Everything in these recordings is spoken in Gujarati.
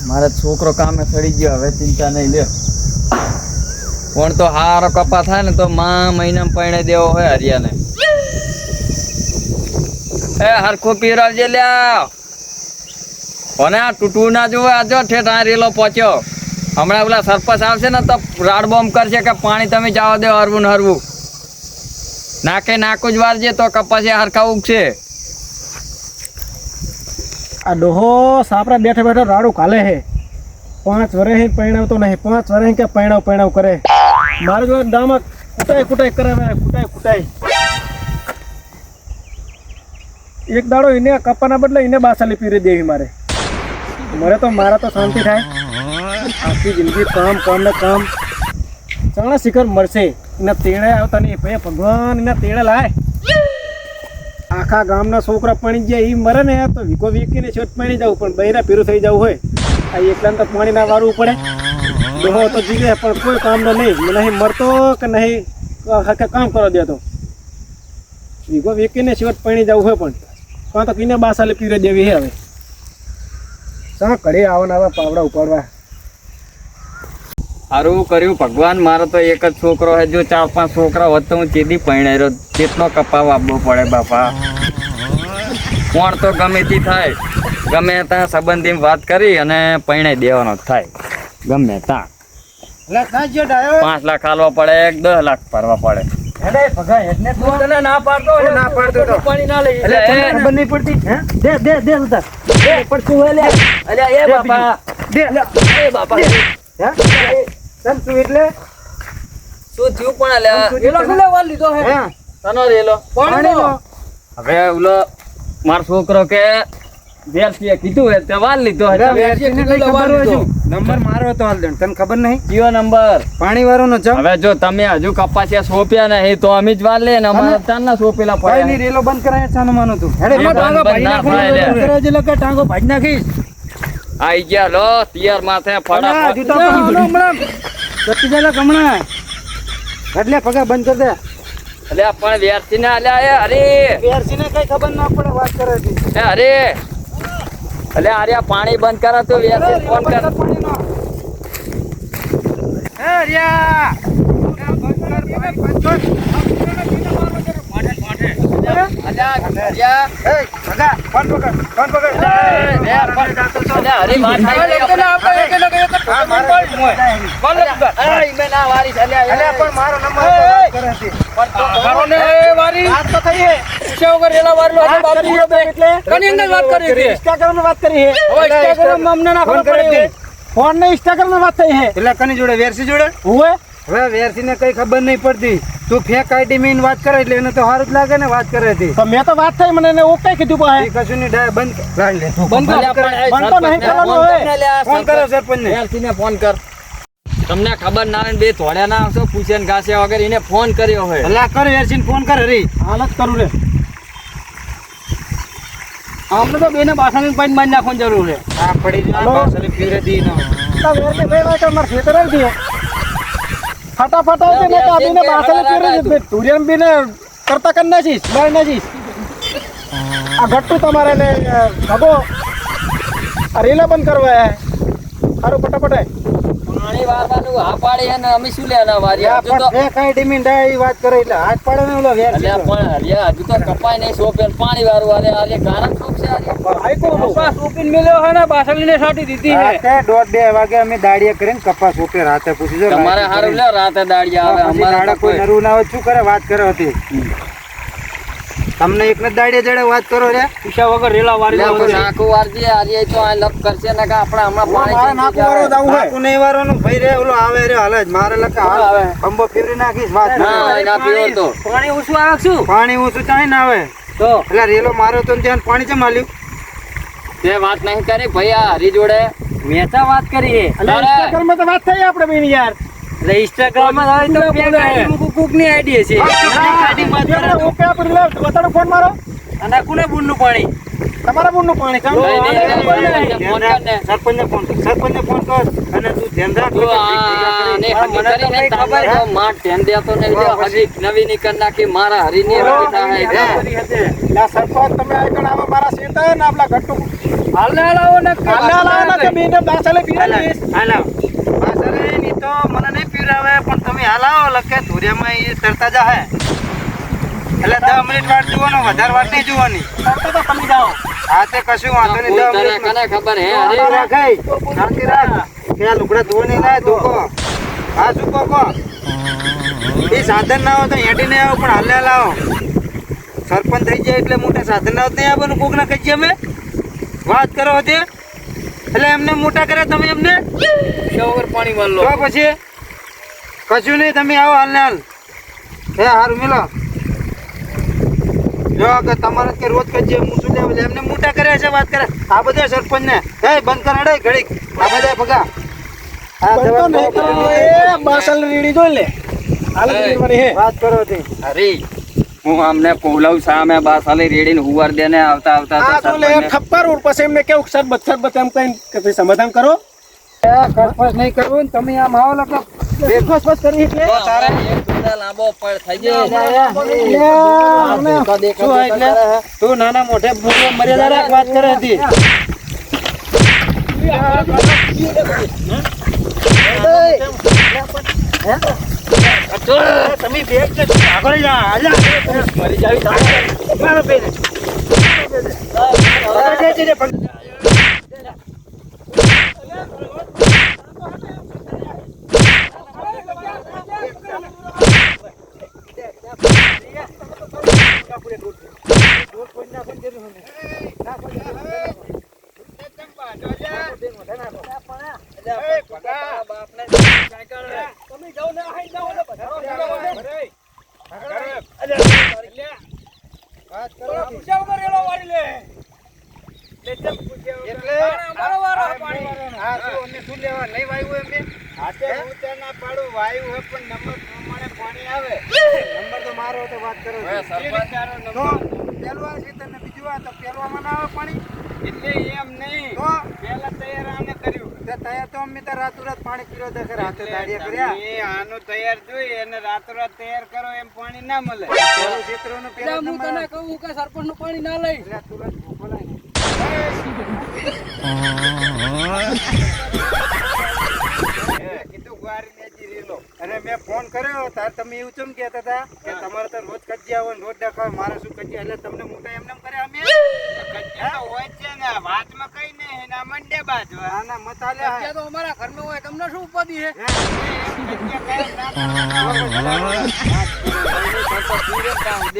મારા છોકરો કામે સડી ગયો, હવે ચિંતા નહીં લે. પણ તો હારો કપા થાય ને તો મહિનામાં પૈણે દેવો હોય હરિયાને. એ હરખો પીરાવજે લ્યા. કોને આ તૂટવું ના જોવે. આજો ઠેઠ આ રેલો પહોંચ્યો. હમણાં પેલા સરપંચ આવશે ને તો રાડ બોમ્બ કરશે કે પાણી તમે જાવ દો હરવું ને હરવું. નાકે નાકું જ વારજે તો કપાસી હરખા ઉગશે. આ ડોહો સાપરા બેઠા બેઠા રાડું કાલે હે. 5 વર્ષ પૈણાવતો નહીં, 5 વર્ષ કે પૈણાવ કરે. મારે જો દામક કુટાઈ કરાવે, કુટાઈ. એક દાડો એને કપાના બદલે એને બાસાલી પીરે દેવી મારે તો મારા તો શાંતિ થાય. આખી જિંદગી કામ ને કામ ચાણા શિખર મળશે. એના તેડે આવતા નહીં ભાઈ, ભગવાન એના તેડે લાય. આખા ગામના છોકરા પાણી જાય એ મરે ને તો વીકો વીકીને છોટ પાણી જવું, પણ બૈરા પીરું થઈ જવું હોય. આ એકલાને તો પાણી ના વાળવું પડે. ડોહો તો જીવે પણ કોઈ કામનો નહીં મરતો કે નહીં કામ કરવા દેતો. વીકો વીકીને છોટ પાણી જવું હોય, પણ કાં તો કીને બાસાલે પીરે દેવી હે. હવે શા કડે આવવાના આવા પાવડા ઉપાડવા. સારું કર્યું ભગવાન. મારો તો એક જ છોકરો હે. જો 4-5 છોકરા હોત તો હું ચેદી પૈણાઈ રહ્યો. કેટલો કપાવ આપવો પડે બાપા. કોણ તો ગમે તે થાય, ગમે ત્યાં સંબંધી વાત કરી અને પૈણાઈ દેવાનો થાય. ગમે ત્યાં 5 લાખ હાલવા પડે, 10 લાખ ભરવા પડે. હવે ઓલો મારો છોકરો કે કીધું તે વાલ લીધો. નંબર મારો હતો હાલ તને ખબર નહીં કયો નંબર? પાણી વાળો નો. હવે જો તમે હજુ કપાસિયા સોંપ્યા નહીં તો અમે જ વાર લે ને અમારે તારના સોંપેલા પડે. રેલો બંધ કરાય ચાનું માનું તું ટાંગો ભાજ નાખીશ. આઈ ગયા લો તિયાર માથે ફટાફટ. એટલે પગા બંધ કરી દે. એટલે પણ વેરસી ને આલ્યા. અરે વેરસી ને કઈ ખબર ના પડે વાત કરે છે. અરે એટલે આર્યા પાણી બંધ કરે તો વેરસી ફોન કર. ફોન ને ઇન્સ્ટાગ્રામ વાત થઈ હે. એટલે કની જોડે વેરસી જોડે હવે વેરસી ને કઈ ખબર નહીં પડતી. તું ફેક આઈડી મેં વાત કરે એટલે એને તો સારું જ લાગે ને વાત કરે હતી. તો મેં તો વાત થઈ મને એને ઓકે કીધું પાસે કશું નહીં ડાય બંધ લે. બંધ તો નહીં કરવાનું હોય. ફોન કરો સરપંચ ને. વેરસી ને ફોન કર. તમને ખબર ના હોય બે થોડ્યા ના આવશો પૂછે ને ઘાસ્યા વગર એને ફોન કર્યો હોય. અલ્લા કર વેરસી ફોન કર. હરી હાલત કરું રે. આપણે તો બેને બાસાની પાણી મારી નાખવાની જરૂર છે. આ પડી બાસાની પીરે દી ના વેરસી બે વાગે માર ખેતર આવી દે. ફટાફટ આવજે ને કાબીને બાસાની પીરે દે. તુરિયમ બીને કરતા કર નાખીશ બાર નાખીશ. આ ગટ્ટુ તમારે ને ખબો આ રેલા બંધ કરવા હે. સારું ફટાફટ પાણી વારવાનું હા પાડી અને અમે શું લેના વારી. હજુ તો કઈ ડિમિંડા એ વાત કરે એટલે હાથ પાડે ને ઓલો વેર. અલ્યા પણ હરિયા હજુ તો કપાય નહીં સોપે પાણી વારવું. અરે ગારમ સોપશે. કપાસ સોપીને મેલ્યો હે ને બાસલીને સાટી દીધી હે. 1:30-2 વાગે અમે દાડિયા કરીને કપાસ સોપે રાતે પૂછી જો. તમારે હારું લે રાતે દાડિયા આવે. અમારે કોઈ નરું ના હોય શું કરે વાત કરે હતી. તમને એક ને દાડિયા જડે વાત કરો રે. પૈસા વગર રેલા વારી નાખું વારજે. આજે તો આ લપ કરશે ને કે આપણે હમણાં પાણી નાખું વારો જાવું હે. નાખું નહીં વારવાનું ભાઈ રે. ઓલો આવે રે હાલે જ મારે લખા આવે. અંબો ફેરી નાખીશ વાત. ના પીવો તો પાણી ઓછું આવે શું? પાણી ઓછું ચાઈ ના આવે તો એટલે રેલો મારો તો ત્યાં પાણી ચમ આલ્યું. તે વાત નહીં કરી ભાઈ. આ હરી જોડે મેં તો વાત કરી હે. ઇન્સ્ટાગ્રામ માં તો વાત થઈ આપણે બેન યાર. ઇન્સ્ટાગ્રામ માં તો કુક ની આઈડી છે. આઈડી માં ઓકે આપણે બતાડો ફોન મારો. અને કોને બુનનું પાણી તમારા બોરનું પાણી કામ નહીં, નહીં, ફોન નહીં, નહીં, સરપંચને ફોન કર સરપંચને ફોન કર અને તું ધ્યાન રાખ તું આને હગી કરીને તાને જો માં ધ્યાન દેતો નહીં, જો હગી નવીની કરી નાખી, મારા હરીની હગી થાય છે. ના સરપંચ તમે આગળ આવો મારા સીતા ને આપલા ઘટ્ટુ હાલે લાવો ને હાલા કે બેને બાસાલે પીરાવીશ હાલો પાછળ ની તો મને નહીં પીવડાવે પણ તમે હાલાવો લખે ધુરિયામાં એ તરતા જાહે એટલે 10 મિનિટ વાટ જોવાનો વધારે વાટ નહીં જોવાની તો તમે જાઓ હા તે કશું વાંધો નહીં 10 તારે મિનિટ કને ખબર હે શાંતિ હરી રાખ શાંતિ રાખ કે આ લુગડા ધોવાની ના ધોકો હા શું કહો એ સાધન ના હોય તો હેડી નહીં આવો પણ હાલે લાવો સરપંચ થઈ જાય એટલે મોટા સાધન ના હોય નહીં આવવાનું કોક ના કહીએ અમે વાત કરો હતી એટલે એમને મોટા કરે તમે એમને શોવર પાણી વાળો તો પછી કશું નહીં તમે આવો હાલ ને હાલ હે હારું મિલો જો કે તમારે કે રોજ કહીએ હું શું લેવા એમને મોટા કરે છે વાત કરે આ બધા સરપંચ ને હે બંધ કર હડે ઘડીક આ બધા ભગા હા તો નહીં કરો એ બાસાલ રીડી જોઈ લે હાલ મારી હે વાત કરો હતી હરી હું અમને પોલાવ સામે બાસાલી રેડીને હુવાર દેને આવતા આવતા આ તો લે સરપંચને ખપ્પર ઉર પછી એમને કેવું સરબત એમ કઈ કે સમાધાન કરો ખસફસ નહીં કરવું ને તમે આમ આવો લખો બસ કરી એટલે તો તારે એક ટુકડા લાંબો પડ થઈ જાય શું હોય એટલે તું નાના મોઢે ભૂલો મર્યાદા રાખ વાત કરે હતી તમે બેગ કે આગળ જા આજા મરી જાવી મારો બેન તમે જાઓ ને આઈ જાઓ ને વાત કરો પૂછ્યા વગર રેલો વાળી લે એટલે અમારો વારો પાણી હા શું અમને શું લેવા નહીં વાયુ એમને હાથે ઊંચાના પાડું વાયુ હોય પણ નંબર પ્રમાણે પાણી આવે નંબર તો મારો તો વાત કરો હવે સરપંચ તો પેલું આ છે તને બીજું આ તો પેલવામાં ના આવે પાણી એટલે એમ નહીં તો પહેલા તૈયાર આને કર્યું તે તૈયાર તો અમે તો રાતોરાત પાણી પીરો દે રાતે દાડિયા કર્યા તમે આનું તૈયાર જોઈ અને રાતોરાત તૈયાર કરો એમ પાણી ના મળે પેલું ક્ષેત્રનું પેલું હું તને કહું કે સરપંચ નું પાણી ના લઈ એટલે તુરંત ભૂખો લાગે કીધું ગુવારી નેજી રેલો અને મેં ફોન કર્યો તાર તમે એવું ચમ કહેતા હતા કે તમારે તો રોજ કજિયા હોય ને રોજ દેખાય મારે શું કજિયા એટલે તમને મોટા એમને એમ કરે અમે કજિયા તો હોય જ છે ને વાતમાં કઈ નહીં એના મંડે બાજવા ના ના મત આલ્યા હે. તો અમારા ઘરમાં હોય તમને શું ઉપાધિ છે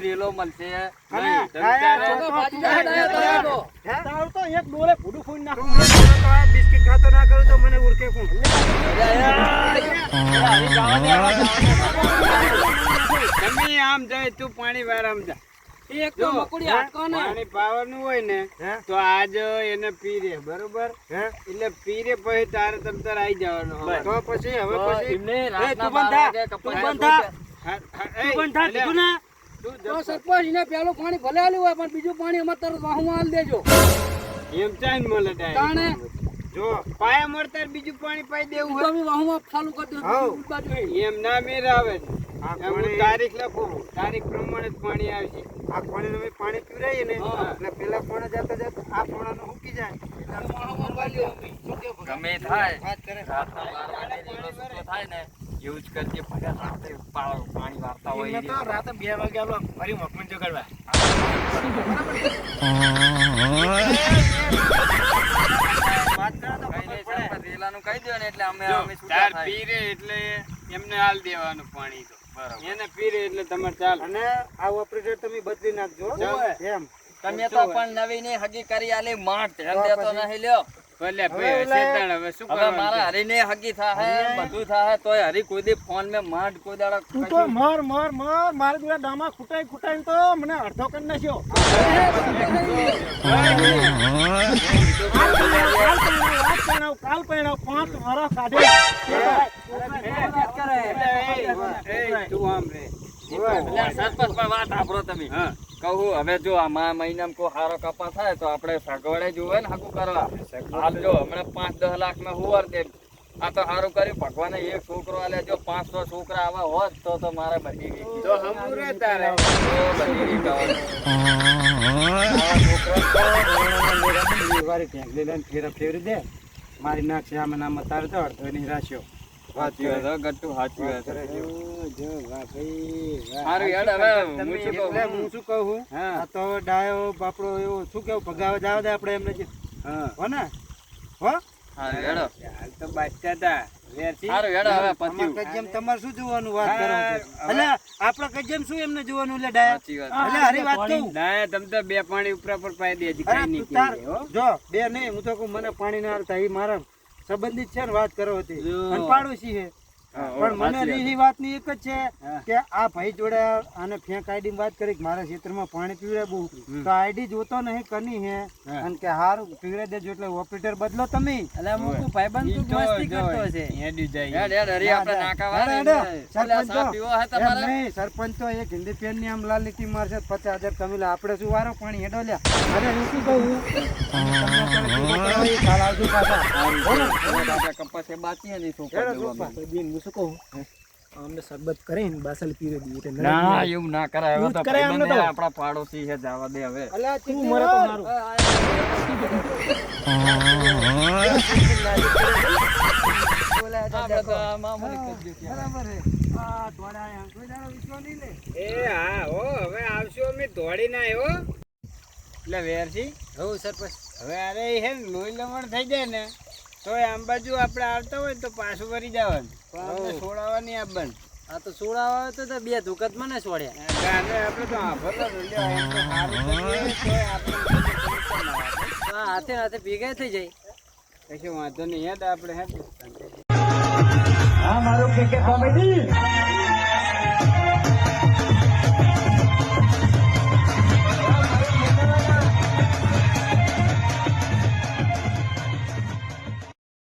રેલો મળશે અને નહીં. તમે આયા ત્યારે- તો હે? તારું તો એક ડોલે ભૂડું ફોડી નાખું તું મને તો આ બિસ્કિટ ખાતો ના કરું તો મને ઉરકે કોણ તમે આમ જાય તું પાણી વાર આમ જા એક તો મકોડી હાટકો ને પાણી પાવાનું હોય ને હે? તો આજ એને પીરે બરોબર હે? એટલે પીરે પછી તારે તમ તાર આવી જવાનું હવે. તો પછી હવે તો પછી એમને એ, રાતના તું બંધ થા. 12 વાગે તું કપાસ બંધ થા. હા, હા, એ, તું બંધ થા, એટલે કીધું ને? તું તો જપ- સરપંચ એને પેલું પાણી ભલે આલ્યું હોય પણ બીજું પાણી અમારે તરત વાહુમાં આલ દેજો એમ ચાઈન મળે direct. તાણે જો પાયા મળતા બીજું પાણી પાઈ દેવું તો હોય અમે વાહુમાં ચાલુ કરી દો હાઉ. બાજુ હે. એમ ના મેર આવે ને. આ એમ હું પાણી- તારીખ લખું તારીખ પ્રમાણે જ પાણી આવશે આ પાણી અમે પાણી પીવડાવીએ ને હા. એટલે પેલા પાણી જતા જતા આ પાણાનું હુકી જાય વાહુમાં બાલ્યો અમે. શું કેવું? ગમે થાય વાત કરે રાતના 12 વાગે રેલો સૂકો થાય ને એવું જ કરજે ભલે રાતે પાણી વારતા હોય એમને તો રાતે 2 વાગે આલો ફરી મકમન જગાડવા વાત કરે તો ખબર પડે રેલાનું કહી દો ને એટલે અમે જો, અમે છૂટા તાર થાય. પીરે એટલે એમને હાલ દેવાનું પાણી તો બરાબર. એને પીરે એટલે તમારે ચાલ અને આ ઓપરેટર તમે બદલી નાખજો એમ તમે તો પણ નવી ની હગી કરી આલી માટ ધ્યાન દેતો નહીં લ્યો ભલે હવે ભાઈ ઓલા- શેતાણ હવે શું હવે મારા કરવાનું હરી ને હગી થાય બધું થાય તોય હરી કોઈ દી ફોન में માટ કોઈ દાડા તું તો મર મારે જોડે દામા ખૂટાઈ તો મને અડધો કરી નાખ્યો કાલ પહેણાવ 5 વર્ષ કાઢે એ, તું આમ રે એટલે સરપંચ પણ વાત સાંભળો તમે હા કહું હવે જો આમાં મહિનામાં કોઈ સારો કપા થાય તો આપણે સગવડે જોવે ને હાકું કરવા હાલ જો હમણાં 5-10 લાખ માં હુવર દે આ તો સારું કર્યું ભગવાને એક છોકરો આલે જો 500 છોકરા આવા હોત તો મારે બધી વીઘી. તો હમુરે તારે તો બધી વીઘી. આવા છોકરા તો વારી ઢેંગલી લઈને ફેરવી દે મારી નાખશે આમાં નામાં તારે તો અડધો નહીં રાખ્યો. સાચી વાત હો, ગટ્ટુ સાચી વાત છે. જો વાહ ભાઈ વાહ. સારું યાર હવે તમે હું શું કહું? એટલે હું શું કહું હા. આ તો ડાયો બાપડો એવો શું કેવું ભગાવા જાવ દે આપણે એમને જે હો ને હો સારું હેડો. હાલ તો બાદશાહ હતા વેરસી. સારું હેડો હવે અમાર પત્યું. કજ્જમ તમારે શું જોવાનું વાત કરો છો? હા, એટલે આપણે કજ્જમ શું એમને જોવાનું એટલે ડાયા સાચી વાત. એટલે હરી વાત કહું ના તમે તો બે પાણી ઉપરા પર પાઈ દે હજી અરે કાંઈ તું નહીં તાર કહીએ, હો. જો બે નહીં હું તો કહું મને પાણી ના આવતા એ મારા સંબંધિત છે ને વાત કરો હતી જો. અને પાડોશી છે હા, પણ મને સાચી વાત. રીની વાતની એક જ છે હા. કે આ ભાઈ જોડે આને ફેંક આઈડી વાત કરી કે મારા ક્ષેત્રમાં પાણી પીવડે બહુ તો આઈડી જોતો નહીં કની હે હા. અને કે હારું પીવડે દેજો એટલે ઓપરેટર બદલો તમે ઈ તો જો, હેડી જાય. હેડ હેડ હરી આપણે નાકાવા હેડો, ને. હેડો. ઓલા સા પીવો હે એમ તમારે? નહીં, સરપંચ તો એક હિન્દી પેન ની આમ લાલ લીટી મારશે 50,000 તમે લે આપણે શું વારો પાણી હેડો લ્યા અરે હું શું કહું તમને અત્યારે શું બતાવો એ કાલ આવજો પાછા બોલો. આપણે કપાસે બાકી હતી છોકરા હેડો, જોવા છોકરા. માટે. બેન હું શું કહું અમને શરબત કરીને બાસલ પીરે દઈએ એટલે નરમ ના નહીં. એવું ના કરાય હવે એવું તો જ કરાય ભાઈબંધ અમને તો. હે, આપણા પાડોશી છે જવા દે હવે. અલા તું ચીકુ, મરે તો મારું આપણે તો આ મામૂલી જ છે. બરાબર હે આ ધોળા આયા. કોઈ દાડો વિશ્વ નહીં લે એ હા હો હવે આવશું અમે દોડીને આવ્યો એટલે વેરસી હો સરપંચ હવે અરે હે ને લોહી લમણ થઈ જાય ને તો આમ બાજુ આપણે આવતા હોય તો પાછું વળી જવાનું પણ અમને છોડાવવાની આપવાનું. આ તો સોડાવા તો બે ધુકત મને છોડ્યા ગાને આપણે તો આભરવા લ્યો એમ તો સારું કરીએ તોય આપણે હાથે હાથે ભેગા થઈ જાય કશું વાંધો નહીં હેડ આપણે હેડ આ મારું કે કોમેડી